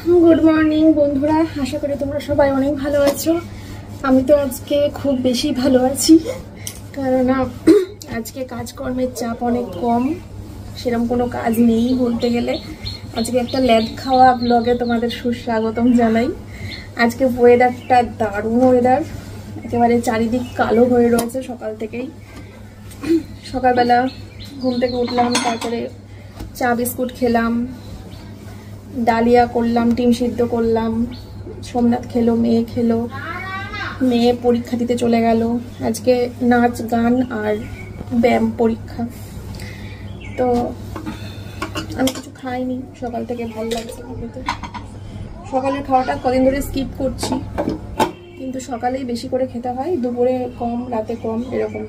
Good morning বন্ধুরা, আশা করি তোমরা সবাই অনেক ভালো আছো। আমি তো আজকে খুব বেশি ভালো আছি, কারণ আজকে কাজকর্মের চাপ অনেক কম, সেরকম কোনো কাজ নেই বলতে গেলে। আজকে একটা ল্যাদ খাওয়া ব্লগে তোমাদের সুস্বাগতম জানাই। আজকে ওয়েদারটা দারুণ ওয়েদার, একেবারে চারিদিক কালো হয়ে রয়েছে সকাল থেকেই। সকালবেলা ঘুম থেকে উঠলাম, তারপরে চা বিস্কুট খেলাম, ডালিয়া করলাম, ডিম সিদ্ধ করলাম, সোমনাথ খেলো, মেয়ে খেলো, মেয়ে পরীক্ষা দিতে চলে গেল। আজকে নাচ গান আর ব্যায়াম পরীক্ষা। তো আমি কিছু খাইনি সকাল থেকে, ভালো লাগছে না খেতে। সকালের খাওয়াটা কদিন ধরে স্কিপ করছি, কিন্তু সকালেই বেশি করে খেতে হয়, দুপুরে কম, রাতে কম, এরকম।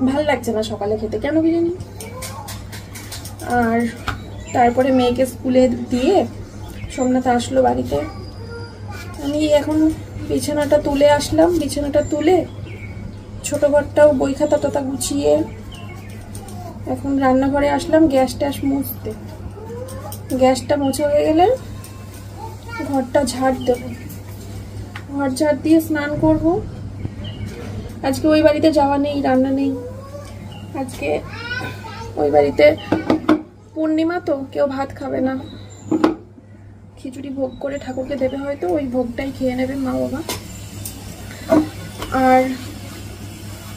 ভাল লাগছে না সকালে খেতে, কেন কি জানি। আর তারপরে মেয়েকে স্কুলে দিয়ে সোমনাথ আসলো বাড়িতে। আমি এখন বিছানাটা তুলে আসলাম, বিছানাটা তুলে ছোট ঘরটাও বই খাতা টাতা গুছিয়ে এখন রান্নাঘরে আসলাম গ্যাস ট্যাস মুছতে। গ্যাসটা মুছে হয়ে গেলে ঘরটা ঝাড় দেবো, ঘর ঝাড় দিয়ে স্নান করব। আজকে ওই বাড়িতে যাওয়া নেই, রান্না নেই আজকে। ওই বাড়িতে পূর্ণিমা তো কেউ ভাত খাবে না, খিচুড়ি ভোগ করে ঠাকুরকে দেবে, হয়তো ওই ভোগটাই খেয়ে নেবে মা বাবা। আর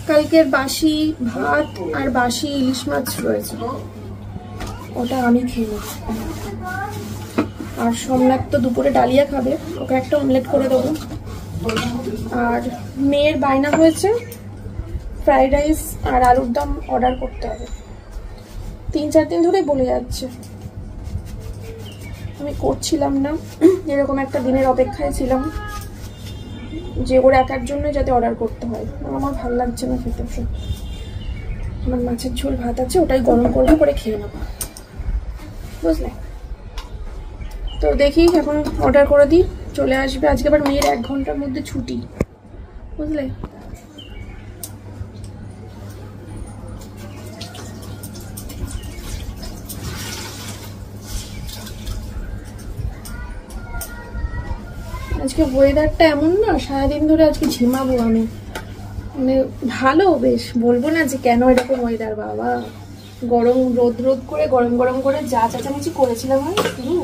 কালকের বাসি ভাত আর বাসি ইলিশ মাছ রয়েছে, ওটা আমি খেয়ে নেব। আর সোমনাথ তো দুপুরে ডালিয়া খাবে, ওকে একটা অমলেট করে দেবো। আর মেয়ের বায়না হয়েছে ফ্রাইড রাইস আর আলুর দম অর্ডার করতে হবে, 3-4 দিন ধরে বলে যাচ্ছে। আমি করছিলাম না, এরকম একটা দিনের অপেক্ষায় ছিলাম যে ওর একার জন্য যাতে অর্ডার করতে হয়। আমার ভালো লাগছে না খেতে। আমার মাছের ঝোল ভাত আছে, ওটাই গরম করবো, করে খেয়ে নেবো, বুঝলে। তো দেখি এখন অর্ডার করে দিই, চলে আসবে। আজকে আবার মেয়ের 1 ঘন্টার মধ্যে ছুটি, বুঝলে। আজকে ওয়েদারটা এমন না, সারাদিন ধরে আজকে ঝিমাবো আমি, মানে ভালো বেশ, বলবো না যে কেন এরকম ওয়েদার। বাবা, গরম রোদ রোদ করে গরম গরম করে যা চেঁচামেচি করেছিলাম আমি শুরু।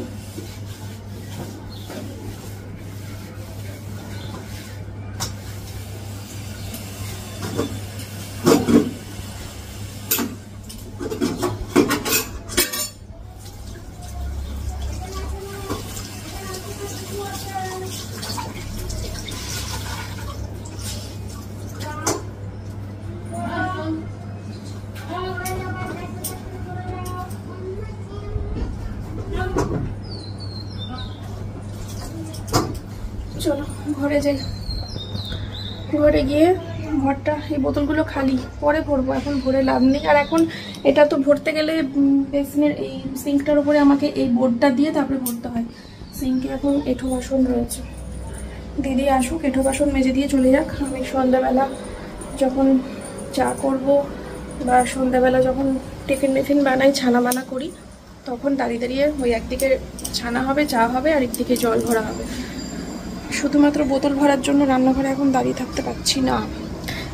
চলো ঘরে যাই, ঘরে গিয়ে ঘরটা, এই বোতলগুলো খালি, পরে ভরবো, এখন ভরে লাভ নেই। আর এখন এটা তো ভরতে গেলে বেসিনের এই সিঙ্কটার উপরে আমাকে এই বোর্ডটা দিয়ে তারপরে ভরতে হয়। সিঙ্কে এখন এঁঠো বাসন রয়েছে, দিদি আসুক, এঁঠো বাসন মেজে দিয়ে চলে যাক। আমি সন্ধ্যাবেলা যখন চা করব বা সন্ধ্যাবেলা যখন টিফিন মিফিন বানাই, ছানা বানা করি, তখন দাঁড়িয়ে দাঁড়িয়ে ওই একদিকে ছানা হবে, চা হবে, আর একদিকে জল ভরা হবে। শুধুমাত্র বোতল ভরার জন্য রান্নাঘরে এখন দাঁড়িয়ে থাকতে পারছি না।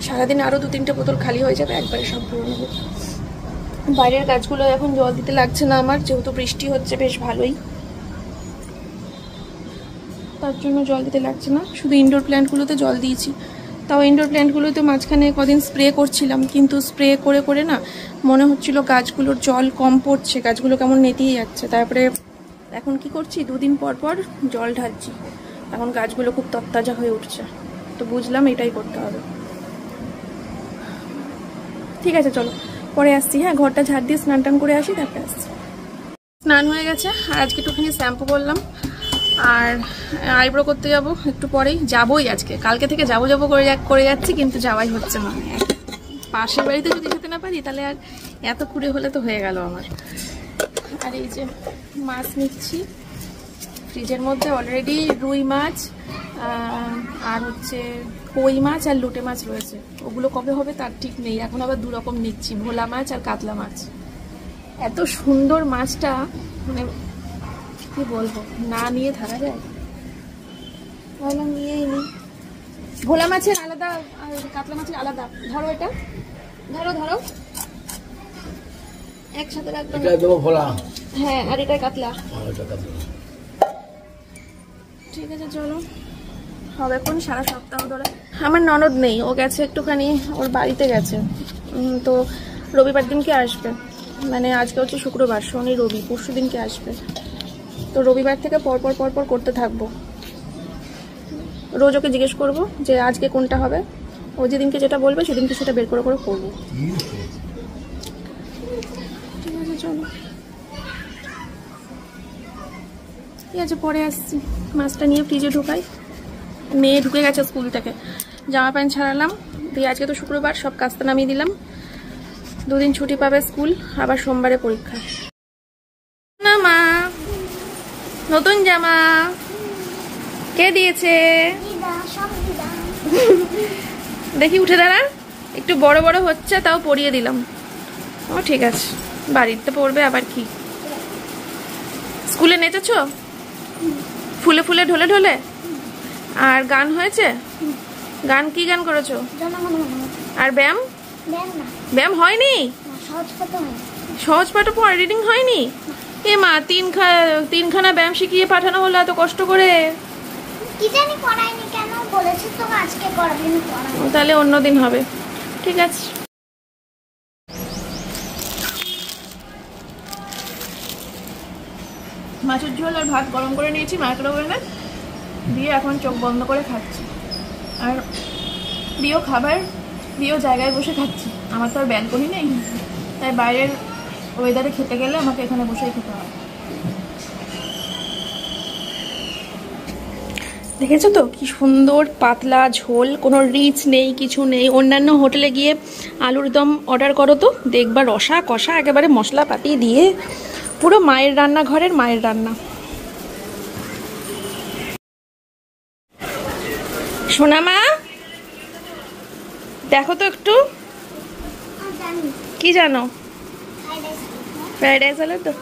সারাদিন আরও 2-3টে বোতল খালি হয়ে যাবে, একবারে সব ভরে নেবো। বাইরের গাছগুলো এখন জল দিতে লাগছে না আমার, যেহেতু বৃষ্টি হচ্ছে বেশ ভালোই, তার জন্য জল দিতে লাগছে না। শুধু ইনডোর প্ল্যান্টগুলোতে জল দিয়েছি, তাও ইনডোর প্ল্যান্টগুলোতে মাঝখানে কদিন স্প্রে করছিলাম, কিন্তু স্প্রে করে করে না মনে হচ্ছিল গাছগুলোর জল কম পড়ছে, গাছগুলো কেমন নেতিয়ে যাচ্ছে। তারপরে এখন কি করছি, 2 দিন পর পর জল ঢালছি, এখন গাছগুলো খুব তরতাজা হয়ে উঠছে। তো বুঝলাম এটাই করতে হবে। ঠিক আছে চলো পরে আসছি, হ্যাঁ। ঘরটা ঝাড় দিয়ে স্নান টান করে আসি, তারপরে আসছি। স্নান হয়ে গেছে, আর আজকে একটুখানি শ্যাম্পু করলাম, আর আইব্রো করতে যাব একটু পরেই। যাবোই আজকে, কালকে থেকে যাবো যাবো করে যাচ্ছি, কিন্তু যাওয়াই হচ্ছে না। পাশের বাড়িতে যদি যেতে না পারি তাহলে আর এত কুড়ে হলে তো হয়ে গেল আমার। আর এই যে মাছ নিচ্ছি, ফ্রিজের মধ্যে অলরেডি রুই মাছ আর হচ্ছে কই মাছ আর লোটে মাছ রয়েছে, ওগুলো কবে হবে তার ঠিক নেই। এখন আবার 2 রকম নিচ্ছি, ভোলা মাছ আর কাতলা মাছ। এত সুন্দর মাছটা, মানে কি বলবো, না নিয়ে থাকা যায়? ভাবলাম নিয়েই নি। ভোলা মাছের আলাদা আর কাতলা মাছের আলাদা। ধরো এটা, ধরো ধরো একসাথে রাখবো। হ্যাঁ, আর এটা কাতলা। ঠিক আছে চলো, হবে কোন সারা সপ্তাহ ধরে। আমার ননদ নেই, ও গেছে একটুখানি ওর বাড়িতে গেছে, তো রবিবার দিনকে আসবে। মানে আজকে হচ্ছে শুক্রবার, শনি রবি, পরশু দিনকে আসবে। তো রবিবার থেকে পরপর পরপর করতে থাকবো। রোজ ওকে জিজ্ঞেস করবো যে আজকে কোনটা হবে, ও যেদিনকে যেটা বলবে সেদিনকে সেটা বের করে করে করবো। ঠিক আছে চলো, ঠিক আছে পরে আসছি। মাছটা নিয়ে ফ্রিজে ঢুকাই। মেয়ে ঢুকে গেছে স্কুল থেকে, জামা প্যান্ট ছাড়ালাম দিয়ে আজকে তো শুক্রবার, সব কাজটা নামিয়ে দিলাম। 2 দিন ছুটি পাবে স্কুল, আবার সোমবারে পরীক্ষা। না মা, নতুন জামা কে দিয়েছে? দেখি উঠে দাঁড়া, একটু বড় বড় হচ্ছে তাও পরিয়ে দিলাম। ও ঠিক আছে, বাড়িতে পড়বে আবার কি। স্কুলে নেচেছো ফুলে ফুলে ঢলে ঢলে? আর গান হয়েছে? গান কি গান করেছো? আর ব্যায়াম? ব্যায়াম হয়নি? সহজ পাঠ পড়া রিডিং হয়নি? এ মা, তিনখানা ব্যায়াম শিখিয়ে পাঠানো হলো এত কষ্ট করে। কি জানি পড়াইনি কেন, বলেছি তো আজকে পড়াবেন, তাহলে অন্যদিন হবে। ঠিক আছে, মাছের ঝোল আর ভাত গরম করে নিয়েছি মাইক্রোওয়েভে দিয়ে, এখন চোখ বন্ধ করে খাচ্ছি। আর প্রিয় খাবার প্রিয় জায়গায় বসে খাচ্ছি। আমার তো আর ব্যালকনি নেই, তাই বাইরের ওয়েদারে খেতে গেলে আমাকে এখানে বসেই খেতে হয়। দেখেছো তো কি সুন্দর পাতলা ঝোল, কোনো রিচ নেই, কিছু নেই। অন্যান্য হোটেলে গিয়ে আলুর দম অর্ডার করো তো, দেখবা রসা কষা একেবারে মশলাপাতি দিয়ে, পুরো মায়ের রান্না, ঘরের মায়ের রান্না। সোনা মা দেখো তো একটু, কি জানো? ফ্রাইড রাইস হলো তো।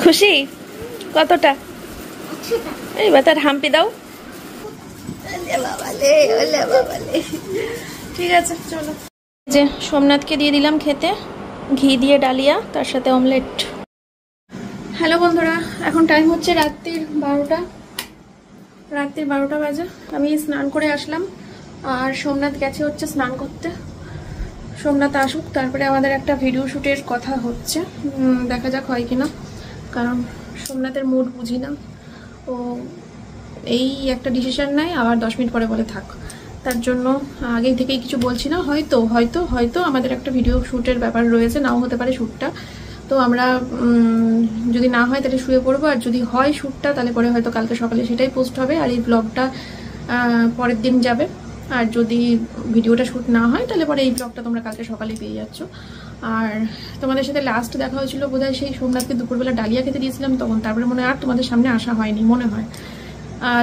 খুশি কতটা? এইবার তার হাম্পি দাও। ঠিক আছে চলো, যে সোমনাথকে দিয়ে দিলাম খেতে, ঘি দিয়ে ডালিয়া, তার সাথে অমলেট। হ্যালো বন্ধুরা, এখন টাইম হচ্ছে রাত্রির 12টা বাজে। আমি স্নান করে আসলাম, আর সোমনাথ গেছে হচ্ছে স্নান করতে। সোমনাথ আসুক, তারপরে আমাদের একটা ভিডিও শ্যুটের কথা হচ্ছে, দেখা যাক হয় কিনা। কারণ সোমনাথের মুড বুঝি না, ও এই একটা ডিসিশন নেয় আবার 10 মিনিট পরে বলে থাক। তার জন্য আগে থেকেই কিছু বলছি না। হয়তো হয়তো হয়তো আমাদের একটা ভিডিও শ্যুটের ব্যাপার রয়েছে, নাও হতে পারে শ্যুটটা। তো আমরা যদি না হয় তাহলে শুয়ে পড়বো, আর যদি হয় শ্যুটটা তাহলে পরে হয়তো কালকে সকালে সেটাই পোস্ট হবে, আর এই ব্লগটা পরের দিন যাবে। আর যদি ভিডিওটা শ্যুট না হয় তাহলে পরে এই ব্লগটা তোমরা কালকে সকালে পেয়ে যাচ্ছ। আর তোমাদের সাথে লাস্ট দেখা হয়েছিল বোধহয় সেই সোমনাথকে দুপুরবেলা ডালিয়া খেতে দিয়েছিলাম তখন, তারপরে মনে হয় আর তোমাদের সামনে আসা হয়নি মনে হয়।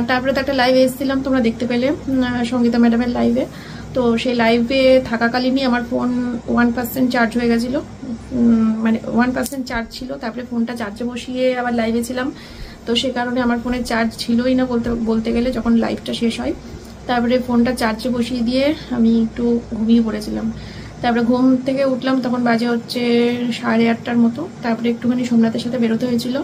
তারপরে তো একটা লাইভে এসেছিলাম, তোমরা দেখতে পেলে সঙ্গীতা ম্যাডামের লাইভে। তো সেই লাইভে থাকাকালীনই আমার ফোন 1% চার্জ হয়ে গেছিলো, মানে 1% চার্জ ছিল। তারপরে ফোনটা চার্জে বসিয়ে আবার লাইভে ছিলাম, তো সে কারণে আমার ফোনে চার্জ ছিলই না বলতে গেলে যখন লাইভটা শেষ হয়। তারপরে ফোনটা চার্জে বসিয়ে দিয়ে আমি একটু ঘুমিয়ে পড়েছিলাম। তারপরে ঘুম থেকে উঠলাম, তখন বাজে হচ্ছে 8:30টার মতো। তারপরে একটুখানি সোমনাথের সাথে বেরোতে হয়েছিল।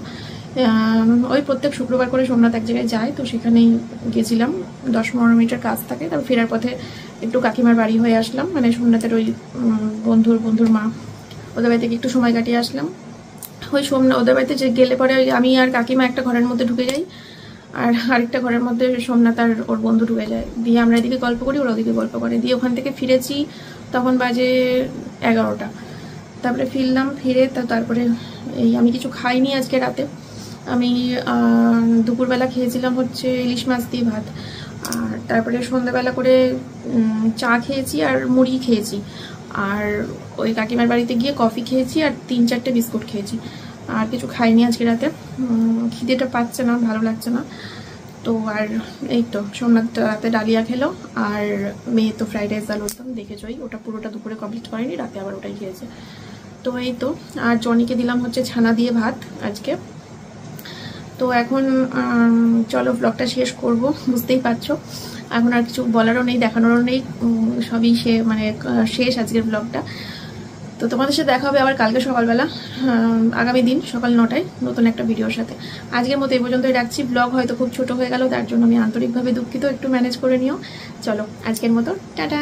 ওই প্রত্যেক শুক্রবার করে সোমনাথ এক জায়গায় যায়, তো সেখানেই গেছিলাম। 10-15 মিনিটের কাজ থাকে। তারপর ফেরার পথে একটু কাকিমার বাড়ি হয়ে আসলাম, মানে সোমনাথের ওই বন্ধুর মা, ওদের বাড়ি থেকে একটু সময় কাটিয়ে আসলাম। ওই ওদের বাড়িতে যে গেলে পরে আমি আর কাকিমা একটা ঘরের মধ্যে ঢুকে যাই, আর আরেকটা ঘরের মধ্যে সোমনাথ আর ওর বন্ধু ঢুকে যায়। দিয়ে আমরা এদিকে গল্প করি, ওরা ওদিকে গল্প করে। দিয়ে ওখান থেকে ফিরেছি তখন বাজে 11টা। তারপরে ফিরলাম, ফিরে তারপরে এই আমি কিছু খাইনি আজকে রাতে। আমি দুপুরবেলা খেয়েছিলাম হচ্ছে ইলিশ মাছ দিয়ে ভাত, আর তারপরে সন্ধ্যাবেলা করে চা খেয়েছি আর মুড়ি খেয়েছি, আর ওই কাকিমার বাড়িতে গিয়ে কফি খেয়েছি আর 3-4টে বিস্কুট খেয়েছি। আর কিছু খাইনি আজকে রাতে, খিদেটা পাচ্ছে না, ভালো লাগছে না। তো আর এই তো সোমনাথ রাতে ডালিয়া খেলো, আর মেয়ে তো ফ্রাইড রাইস আলুর দম দেখেছই, ওটা পুরোটা দুপুরে কমপ্লিট করেনি, রাতে আবার ওটাই খেয়েছে। তো এই তো, আর জনিকে দিলাম হচ্ছে ছানা দিয়ে ভাত আজকে। তো এখন চলো ব্লগটা শেষ করব, বুঝতেই পারছো এখন আর কিছু বলারও নেই, দেখানোরও নেই, সবই শেষ আজকের ব্লগটা। তো তোমাদের সাথে দেখা হবে আবার কালকে সকালবেলা, আগামী দিন সকাল 9টায় নতুন একটা ভিডিওর সাথে। আজকের মতো এই পর্যন্তই রাখছি। ব্লগ হয়তো খুব ছোট হয়ে গেল, তার জন্য আমি আন্তরিকভাবে দুঃখিত, একটু ম্যানেজ করে নিও। চলো আজকের মতো টাটা।